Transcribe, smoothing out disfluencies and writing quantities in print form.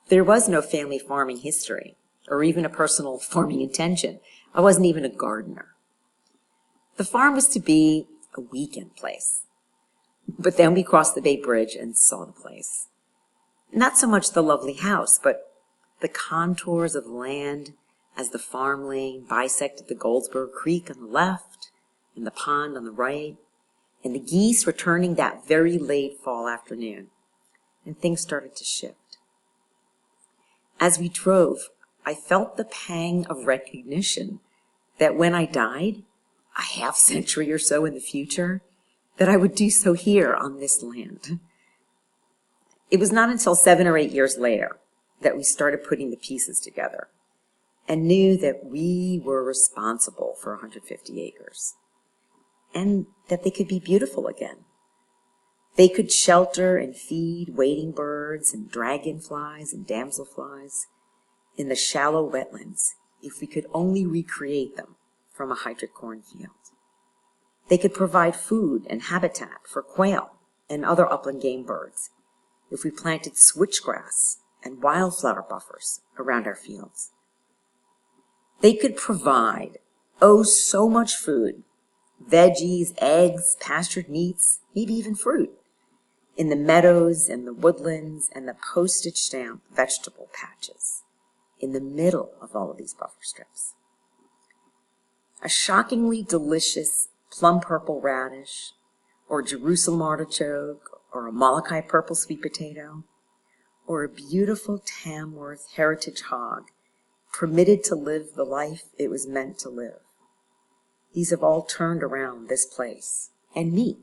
There was no family farming history, or even a personal farming intention. I wasn't even a gardener. The farm was to be a weekend place. But then we crossed the Bay Bridge and saw the place. Not so much the lovely house, but the contours of the land as the farm lane bisected the Goldsboro Creek on the left and the pond on the right, and the geese returning that very late fall afternoon, and things started to shift. As we drove, I felt the pang of recognition that when I died, a half-century or so in the future, that I would do so here on this land. It was not until 7 or 8 years later that we started putting the pieces together and knew that we were responsible for 150 acres and that they could be beautiful again. They could shelter and feed wading birds and dragonflies and damselflies in the shallow wetlands if we could only recreate them from a hydric cornfield. They could provide food and habitat for quail and other upland game birds if we planted switchgrass and wildflower buffers around our fields. They could provide, oh, so much food, veggies, eggs, pastured meats, maybe even fruit, in the meadows and the woodlands and the postage stamp vegetable patches in the middle of all of these buffer strips. A shockingly delicious plum purple radish, or Jerusalem artichoke, or a Molokai purple sweet potato, or a beautiful Tamworth heritage hog permitted to live the life it was meant to live. These have all turned around this place and me.